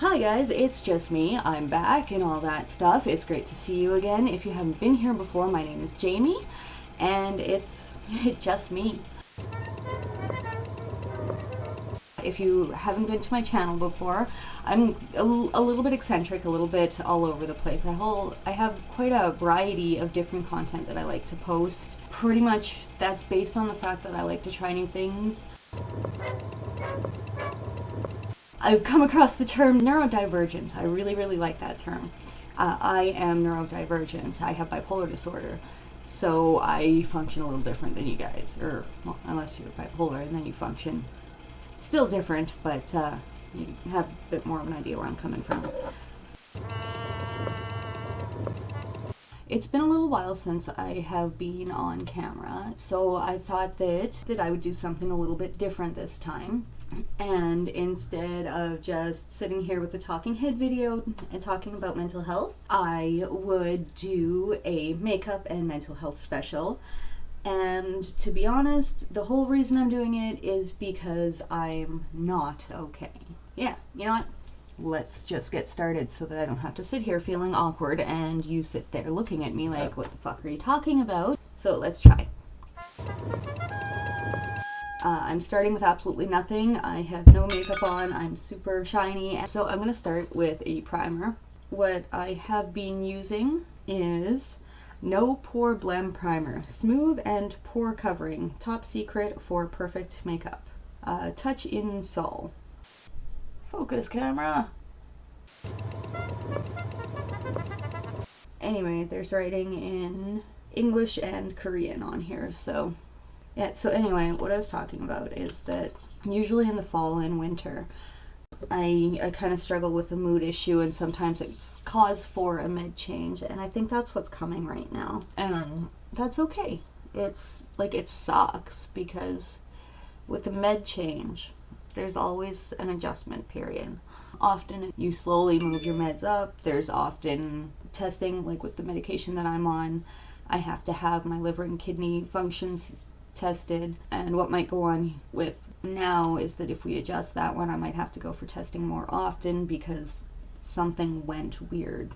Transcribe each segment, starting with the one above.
Hi guys, it's just me. I'm back and all that stuff. It's great to see you again. If you haven't been here before, my name is Jamie, and it's just me. If you haven't been to my channel before, I'm a little bit eccentric, a little bit all over the place. I have quite a variety of different content that I like to post. Pretty much that's based on the fact that I like to try new things. I've come across the term neuro-divergent. I really like that term. I am neuro-divergent. I have bipolar disorder. So I function a little different than you guys. Or, well, unless you're bipolar, and then you function still different, but you have a bit more of an idea where I'm coming from. It's been a little while since I have been on camera, so I thought that I would do something a little bit different this time. And instead of just sitting here with a talking head video and talking about mental health, I would do a makeup and mental health special. And to be honest, the whole reason I'm doing it is because I'm not okay. Yeah, you know what? Let's just get started so that I don't have to sit here feeling awkward and you sit there looking at me like, what the fuck are you talking about? So let's try. I'm starting with absolutely nothing. I have no makeup on. I'm super shiny. So I'm going to start with a primer. What I have been using is No Pore Blem Primer. Smooth and pore covering. Top secret for perfect makeup. Touch in Sol. Focus, camera. Anyway, there's writing in English and Korean on here, so... Yeah, so anyway, what I was talking about is that usually in the fall and winter, I kind of struggle with a mood issue, and sometimes it's cause for a med change, and I think that's what's coming right now. And that's okay. It's like, it sucks because with the med change, there's always an adjustment period. Often you slowly move your meds up. There's often testing, like with the medication that I'm on, I have to have my liver and kidney functions tested, and what might go on with now is that if we adjust that one, I might have to go for testing more often because something went weird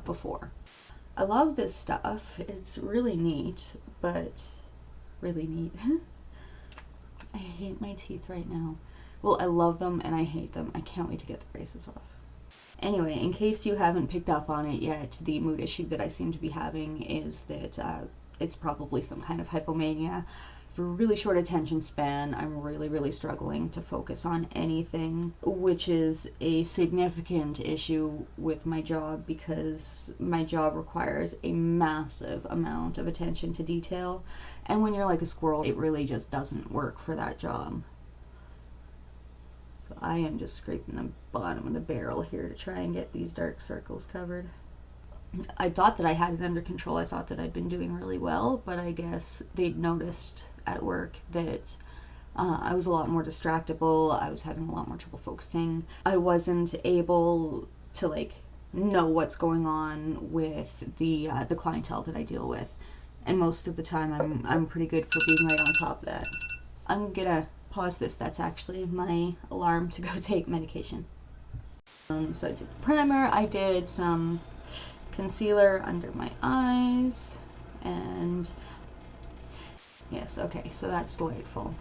before. I love this stuff. It's really neat, but really neat. I hate my teeth right now. Well, I love them and I hate them. I can't wait to get the braces off. Anyway, in case you haven't picked up on it yet, the mood issue that I seem to be having is that it's probably some kind of hypomania. For a really short attention span, I'm really struggling to focus on anything, which is a significant issue with my job because my job requires a massive amount of attention to detail, and when you're like a squirrel, it really just doesn't work for that job. So I am just scraping the bottom of the barrel here to try and get these dark circles covered. I thought that I had it under control. I thought that I'd been doing really well, but I guess they'd noticed at work that I was a lot more distractible. I was having a lot more trouble focusing. I wasn't able to like know what's going on with the clientele that I deal with, and most of the time I'm pretty good for being right on top of that. I'm gonna pause this. That's actually my alarm to go take medication. So I did primer. I did some concealer under my eyes, and yes, okay, so that's delightful.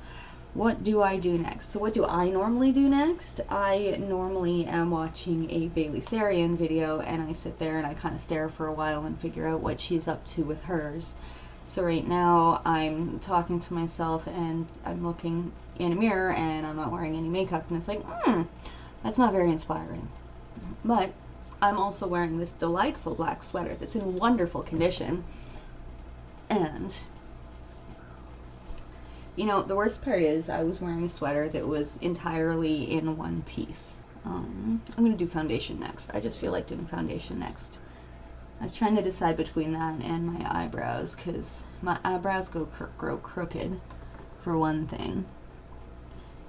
What do I do next? So what do I normally do next? I normally am watching a Bailey Sarian video, and I sit there and I kind of stare for a while and figure out what she's up to with hers. So right now I'm talking to myself and I'm looking in a mirror and I'm not wearing any makeup, and it's like, that's not very inspiring. But I'm also wearing this delightful black sweater that's in wonderful condition. And, you know, the worst part is I was wearing a sweater that was entirely in one piece. I'm going to do foundation next. I just feel like doing foundation next. I was trying to decide between that and my eyebrows, because my eyebrows grow crooked, for one thing.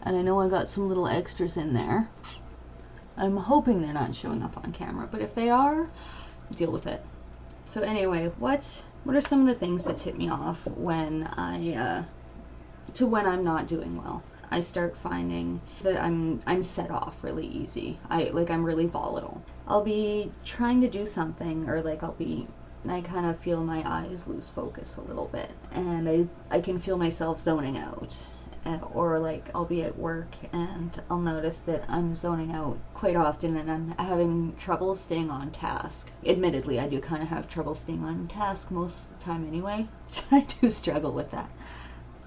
And I know I got some little extras in there. I'm hoping they're not showing up on camera, but if they are, deal with it. So anyway, what are some of the things that tip me off when I'm not doing well? I start finding that I'm set off really easy. I'm really volatile. I'll be trying to do something, or like I kind of feel my eyes lose focus a little bit, and I can feel myself zoning out. Or like I'll be at work and I'll notice that I'm zoning out quite often and I'm having trouble staying on task. Admittedly, I do kind of have trouble staying on task most of the time anyway. I do struggle with that.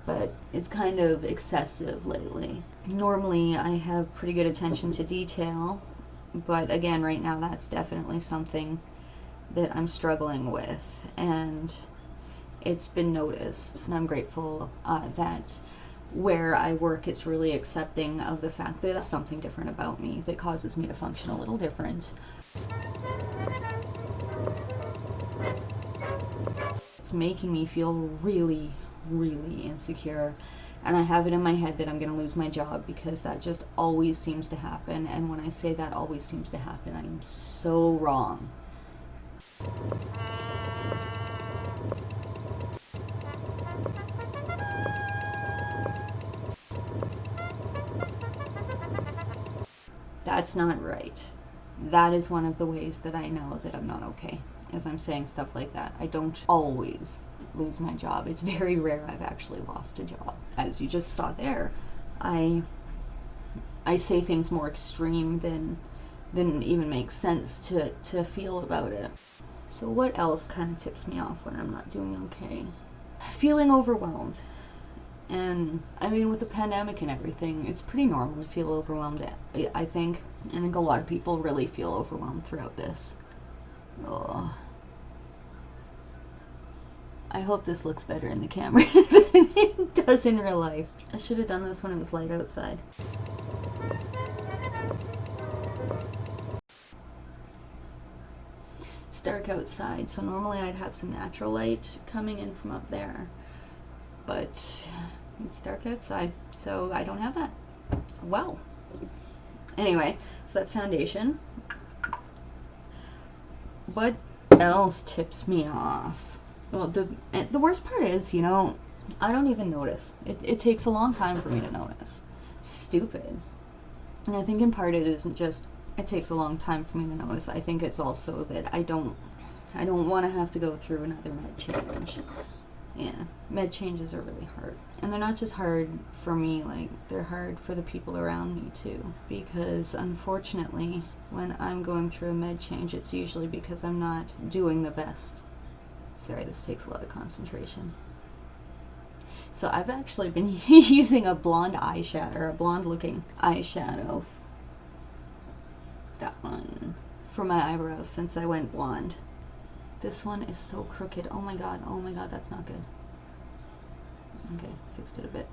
But it's kind of excessive lately. Normally, I have pretty good attention to detail, but again, right now, that's definitely something that I'm struggling with, and it's been noticed. And I'm grateful that where I work, it's really accepting of the fact that there's something different about me that causes me to function a little different. It's making me feel really, really insecure, and I have it in my head that I'm going to lose my job because that just always seems to happen, and when I say that always seems to happen, I am so wrong. That's not right. That is one of the ways that I know that I'm not okay, as I'm saying stuff like that. I don't always lose my job. It's very rare I've actually lost a job. As you just saw there, I say things more extreme than even makes sense to feel about it. So what else kind of tips me off when I'm not doing okay? Feeling overwhelmed. And I mean, with the pandemic and everything, it's pretty normal to feel overwhelmed, I think. I think a lot of people really feel overwhelmed throughout this. Oh. I hope this looks better in the camera than it does in real life. I should have done this when it was light outside. It's dark outside, so normally I'd have some natural light coming in from up there. But it's dark outside, so I don't have that. Well, anyway, so that's foundation. What else tips me off? Well, the worst part is, I don't even notice. It takes a long time for me to notice. It's stupid. And I think in part it isn't just it takes a long time for me to notice. I think it's also that I don't want to have to go through another med change. Yeah, med changes are really hard. And they're not just hard for me, they're hard for the people around me too. Because unfortunately, when I'm going through a med change, it's usually because I'm not doing the best. Sorry, this takes a lot of concentration. So I've actually been using a blonde eyeshadow, or a blonde looking eyeshadow. That one. For my eyebrows since I went blonde. This one is so crooked. Oh my god, that's not good. Okay, fixed it a bit.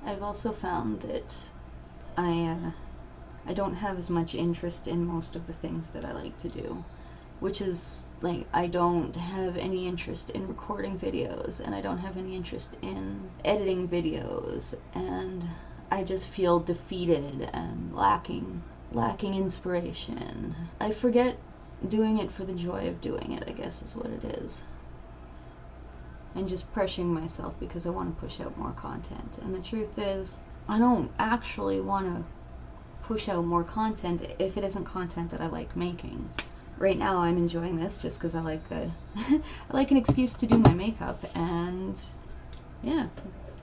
I've also found that I don't have as much interest in most of the things that I like to do. Which is, I don't have any interest in recording videos, and I don't have any interest in editing videos, and I just feel defeated and lacking inspiration. I forget doing it for the joy of doing it, I guess is what it is. And just pressuring myself because I want to push out more content. And the truth is, I don't actually want to push out more content if it isn't content that I like making. Right now I'm enjoying this just because I like I like an excuse to do my makeup, and yeah,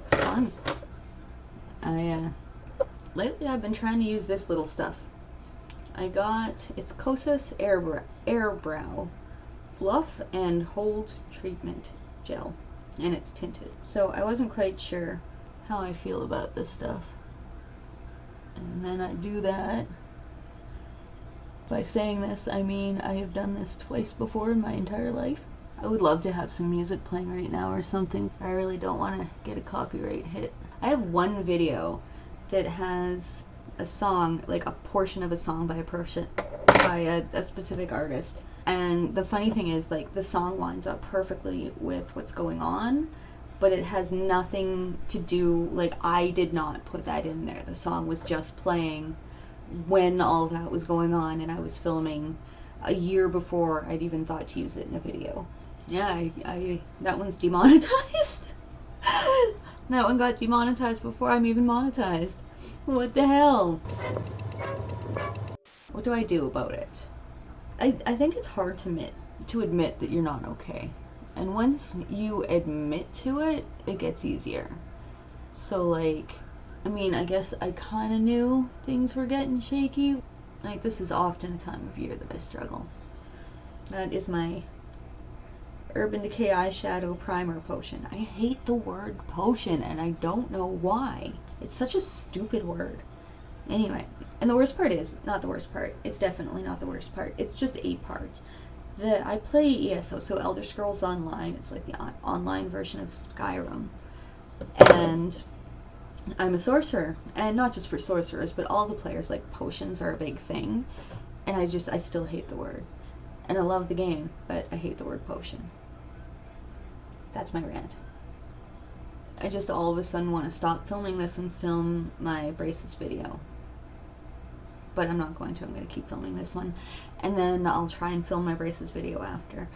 it's fun. Lately I've been trying to use this little stuff. It's Kosas Airbrow Fluff and Hold Treatment Gel, and it's tinted. So I wasn't quite sure how I feel about this stuff. And then I do that. By saying this, I mean I have done this twice before in my entire life. I would love to have some music playing right now or something. I really don't want to get a copyright hit. I have one video that has a song, a portion of a song by a specific artist. And the funny thing is, the song lines up perfectly with what's going on, but it has nothing to do, I did not put that in there. The song was just playing when all that was going on, and I was filming a year before I'd even thought to use it in a video. Yeah, that one's demonetized. That one got demonetized before I'm even monetized. What the hell? What do I do about it? I think it's hard to admit that you're not okay. And once you admit to it, it gets easier. So, like, I mean, I guess I kind of knew things were getting shaky. Like, this is often a time of year that I struggle. That is my Urban Decay eyeshadow primer potion. I hate the word potion, and I don't know why. It's such a stupid word. Anyway, and the worst part is, not the worst part, it's definitely not the worst part, it's just a part. I play ESO, so Elder Scrolls Online. It's like the online version of Skyrim. And I'm a sorcerer. And not just for sorcerers, but all the players, like, potions are a big thing. And I still hate the word. And I love the game, but I hate the word potion. That's my rant. I just all of a sudden want to stop filming this and film my braces video. But I'm not going to. I'm going to keep filming this one. And then I'll try and film my braces video after.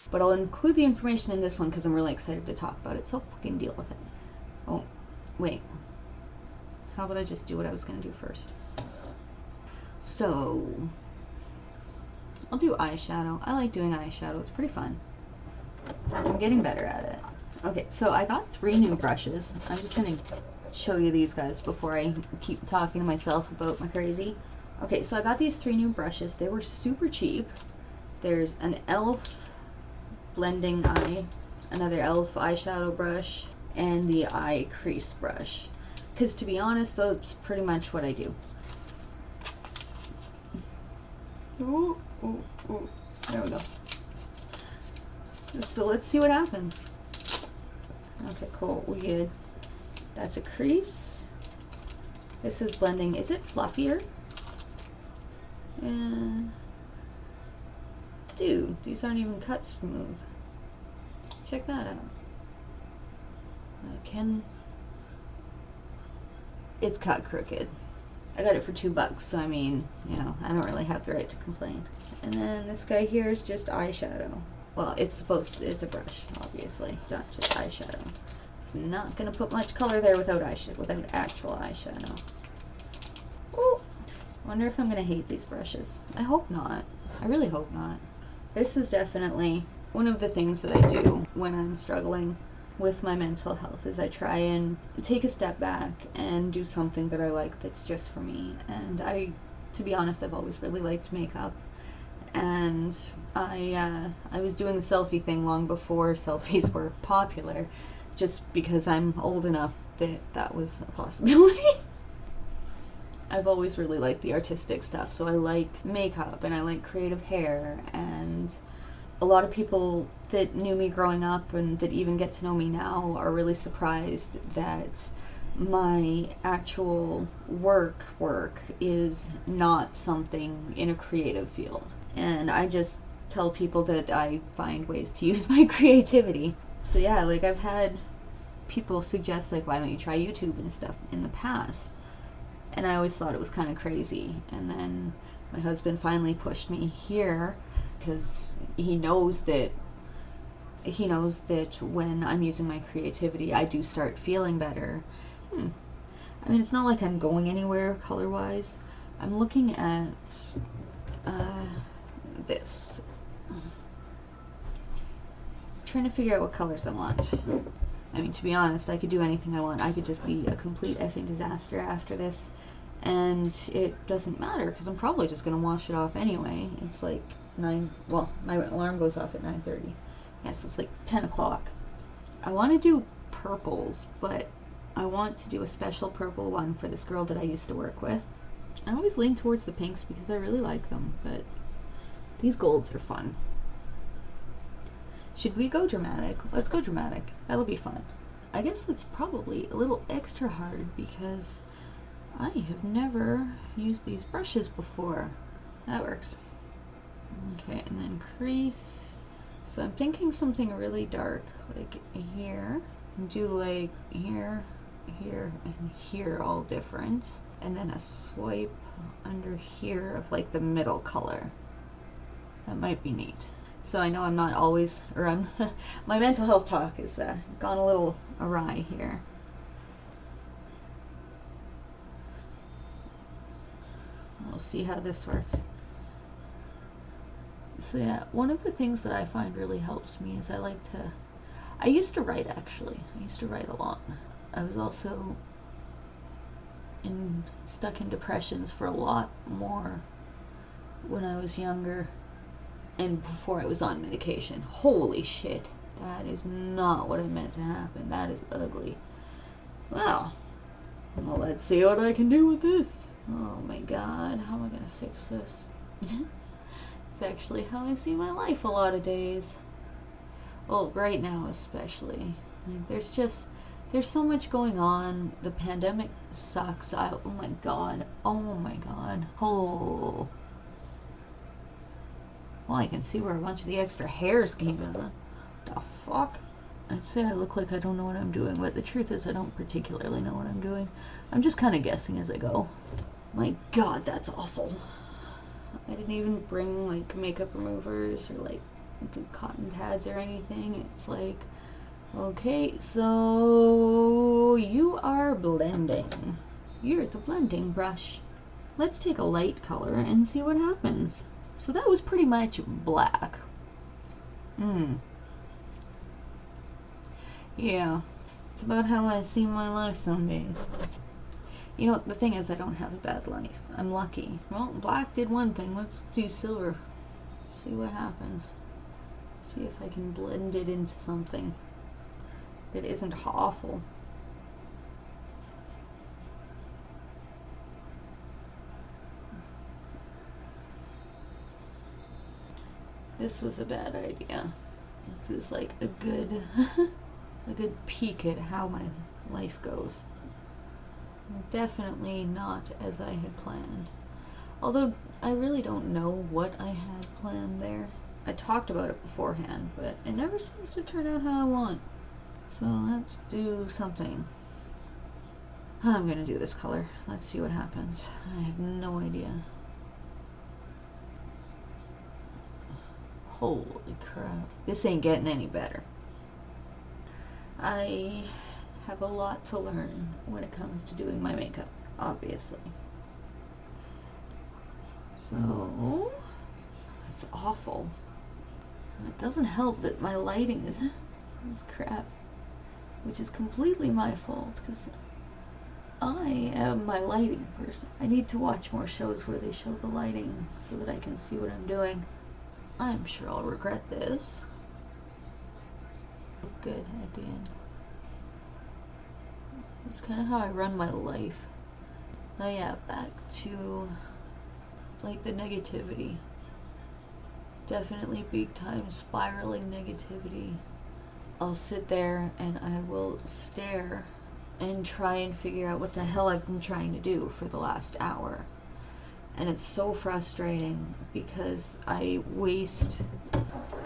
But I'll include the information in this one because I'm really excited to talk about it. So fucking deal with it. Oh, wait. How about I just do what I was going to do first? So, I'll do eyeshadow. I like doing eyeshadow. It's pretty fun. I'm getting better at it. Okay, so I got 3 new brushes. I'm just going to show you these guys before I keep talking to myself about my crazy. Okay, so I got these 3 new brushes. They were super cheap. There's an e.l.f. blending eye, another e.l.f. eyeshadow brush, and the eye crease brush. Because to be honest, that's pretty much what I do. Ooh, ooh, ooh. There we go. So let's see what happens. Okay, cool. We good. That's a crease. This is blending. Is it fluffier? Dude, these aren't even cut smooth. Check that out. It's cut crooked. I got it for $2, so I mean, you know, I don't really have the right to complain. And then this guy here is just eyeshadow. Well, it's a brush, obviously, not just eyeshadow. It's not gonna put much color there without actual eyeshadow. Ooh. Wonder if I'm gonna hate these brushes. I hope not. I really hope not. This is definitely one of the things that I do when I'm struggling with my mental health, is I try and take a step back and do something that I like that's just for me. And to be honest, I've always really liked makeup. And I was doing the selfie thing long before selfies were popular, just because I'm old enough that was a possibility. I've always really liked the artistic stuff, so I like makeup and I like creative hair, and a lot of people that knew me growing up and that even get to know me now are really surprised that my actual work is not something in a creative field. And I just tell people that I find ways to use my creativity. So yeah, like I've had people suggest, like, why don't you try YouTube and stuff in the past? And I always thought it was kind of crazy. And then my husband finally pushed me here because he knows that when I'm using my creativity, I do start feeling better. I mean, it's not like I'm going anywhere color-wise. I'm looking at this. I'm trying to figure out what colors I want. I mean, to be honest, I could do anything I want. I could just be a complete effing disaster after this. And it doesn't matter, because I'm probably just going to wash it off anyway. It's like 9, well, my alarm goes off at 9:30. Yeah, so it's like 10 o'clock. I want to do purples, but I want to do a special purple one for this girl that I used to work with. I always lean towards the pinks because I really like them, but these golds are fun. Should we go dramatic? Let's go dramatic. That'll be fun. I guess it's probably a little extra hard because I have never used these brushes before. That works. Okay, and then crease. So I'm thinking something really dark, like here. Do like here, here, and here, all different. And then a swipe under here of like the middle color. That might be neat. So I know I'm not always, or I'm, my mental health talk has gone a little awry here. We'll see how this works. So yeah, one of the things that I find really helps me is I used to write actually. I used to write a lot. I was also stuck in depressions for a lot more when I was younger and before I was on medication. Holy shit, that is not what I meant to happen. That is ugly. Well, let's see what I can do with this. Oh my god, how am I gonna fix this? It's actually how I see my life a lot of days. Well, right now especially. Like, there's so much going on. The pandemic sucks. Oh my god. Oh my god. Oh. Well, I can see where a bunch of the extra hairs came in. The fuck? I'd say I look like I don't know what I'm doing, but the truth is I don't particularly know what I'm doing. I'm just kind of guessing as I go. My god, that's awful. I didn't even bring like makeup removers or like the cotton pads or anything. It's like, okay, so you are blending. You're the blending brush. Let's take a light color and see what happens. So that was pretty much black. Yeah, it's about how I see my life some days. You know, the thing is I don't have a bad life. I'm lucky. Well, black did one thing. Let's do silver. See what happens. See if I can blend it into something that isn't awful. This was a bad idea. This is like a good a good peek at how my life goes. Definitely not as I had planned. Although I really don't know what I had planned there. I talked about it beforehand, but it never seems to turn out how I want. So let's do something. I'm gonna do this color. Let's see what happens. I have no idea. Holy crap. This ain't getting any better. I have a lot to learn when it comes to doing my makeup, obviously. So, it's awful. It doesn't help that my lighting is crap, which is completely my fault, because I am my lighting person. I need to watch more shows where they show the lighting so that I can see what I'm doing. I'm sure I'll regret this. Look good at the end. It's kind of how I run my life. Oh yeah, back to like the negativity. Definitely big time spiraling negativity. I'll sit there and I will stare and try and figure out what the hell I've been trying to do for the last hour. And it's so frustrating because I waste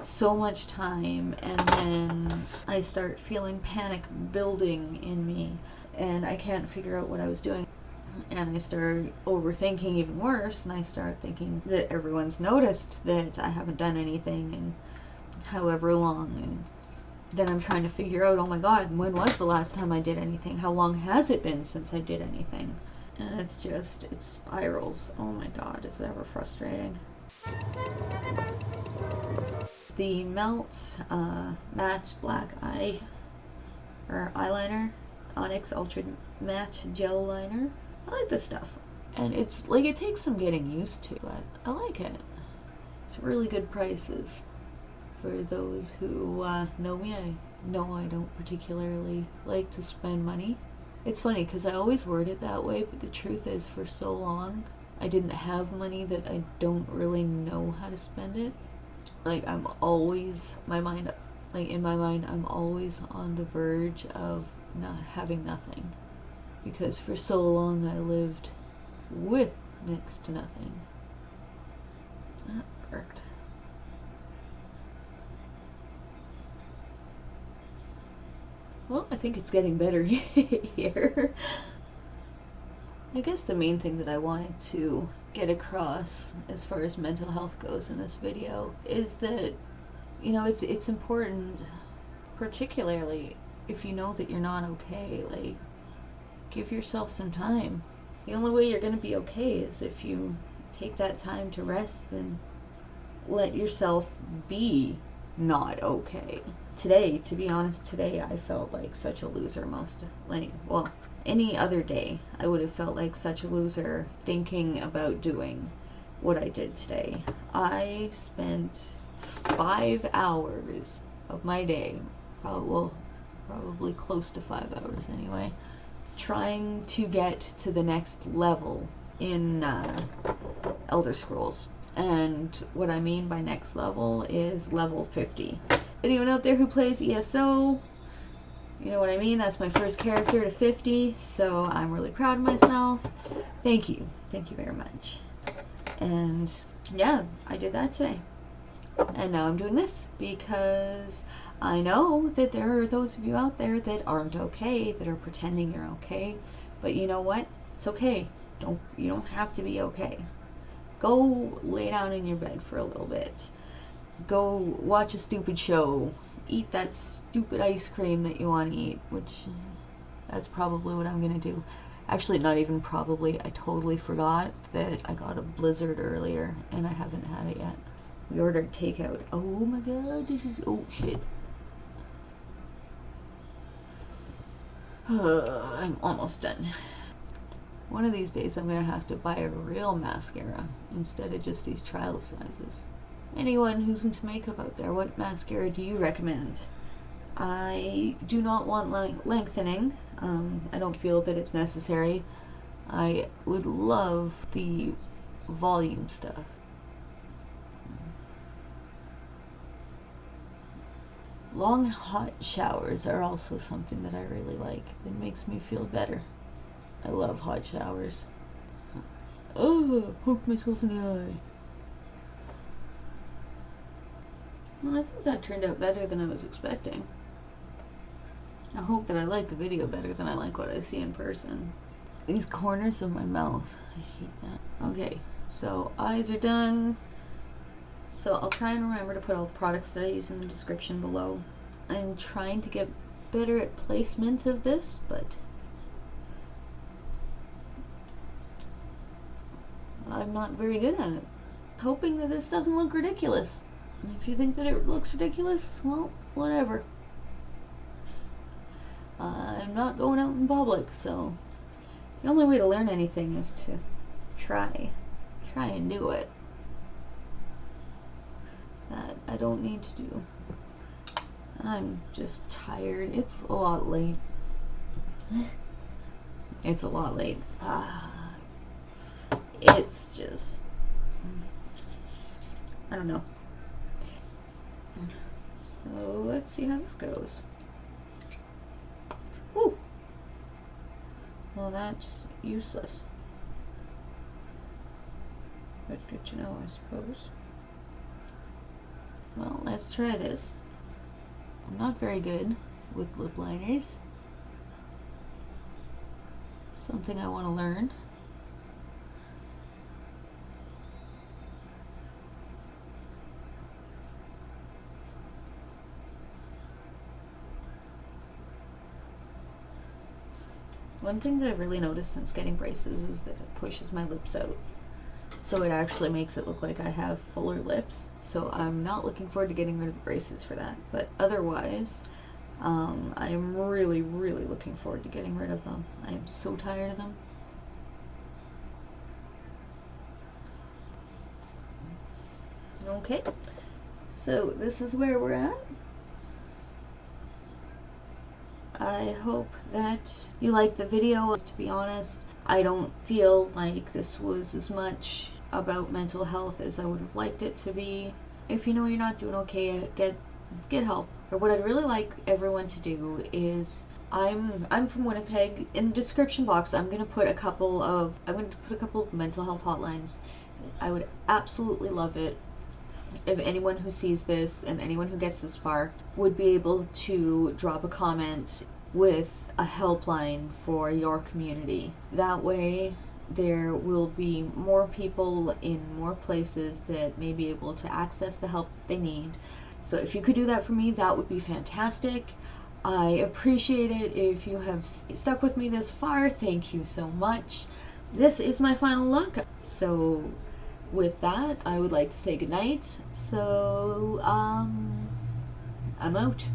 so much time and then I start feeling panic building in me and I can't figure out what I was doing. And I start overthinking even worse, and I start thinking that everyone's noticed that I haven't done anything in however long. And then I'm trying to figure out, oh my god, when was the last time I did anything? How long has it been since I did anything? And it spirals. Oh my god, is it ever frustrating? The Melt Matte Black Eye, or Eyeliner, Onyx Ultra Matte Gel Liner. I like this stuff. And it's like, it takes some getting used to, but I like it. It's really good prices. For those who know me, I know I don't particularly like to spend money. It's funny because I always word it that way, but the truth is for so long I didn't have money that I don't really know how to spend it. Like I'm always, in my mind I'm always on the verge of not having nothing. Because for so long I lived with next to nothing. That worked. Well, I think it's getting better here. I guess the main thing that I wanted to get across as far as mental health goes in this video is that, you know, it's important, particularly if you know that you're not okay, like, give yourself some time. The only way you're going to be okay is if you take that time to rest and let yourself be not okay. Today, to be honest, today I felt like such a loser any other day I would have felt like such a loser thinking about doing what I did today. I spent 5 hours of my day, probably close to 5 hours anyway, trying to get to the next level in Elder Scrolls. And what I mean by next level is level 50. Anyone out there who plays ESO, you know what I mean? That's my first character to 50, so I'm really proud of myself. Thank you very much. And yeah, I did that today. And now I'm doing this because I know that there are those of you out there that aren't okay, that are pretending you're okay. But you know what? It's okay. You don't have to be okay. Go lay down in your bed for a little bit. Go watch a stupid show. Eat that stupid ice cream that you want to eat, which that's probably what I'm going to do. Actually, not even probably. I totally forgot that I got a blizzard earlier and I haven't had it yet. We ordered takeout. Oh my god, oh shit. I'm almost done. One of these days I'm going to have to buy a real mascara instead of just these trial sizes. Anyone who's into makeup out there, what mascara do you recommend? I do not want lengthening. I don't feel that it's necessary. I would love the volume stuff. Long hot showers are also something that I really like. It makes me feel better. I love hot showers. Oh, poked myself in the eye. Well, I think that turned out better than I was expecting. I hope that I like the video better than I like what I see in person. These corners of my mouth, I hate that. Okay, so eyes are done. So I'll try and remember to put all the products that I use in the description below. I'm trying to get better at placement of this, but I'm not very good at it. Hoping that this doesn't look ridiculous. If you think that it looks ridiculous, well, whatever. I'm not going out in public, so the only way to learn anything is to try and do it. That I don't need to do. I'm just tired. It's a lot late. It's a lot late. It's just, I don't know. So let's see how this goes. Woo! Well, that's useless. But good to know, I suppose. Well, let's try this. I'm not very good with lip liners. Something I want to learn. One thing that I've really noticed since getting braces is that it pushes my lips out. So it actually makes it look like I have fuller lips. So I'm not looking forward to getting rid of the braces for that. But otherwise, I'm really, really looking forward to getting rid of them. I am so tired of them. Okay, so this is where we're at. I hope that you liked the video. To be honest, I don't feel like this was as much about mental health as I would have liked it to be. If you know you're not doing okay, get help. Or what I'd really like everyone to do is, I'm from Winnipeg. In the description box, I'm gonna put a couple of mental health hotlines. I would absolutely love it if anyone who sees this and anyone who gets this far would be able to drop a comment with a helpline for your community. That way there will be more people in more places that may be able to access the help that they need. So if you could do that for me, that would be fantastic. I appreciate it if you have stuck with me this far. Thank you so much. This is my final look. So with that, I would like to say goodnight. So, I'm out.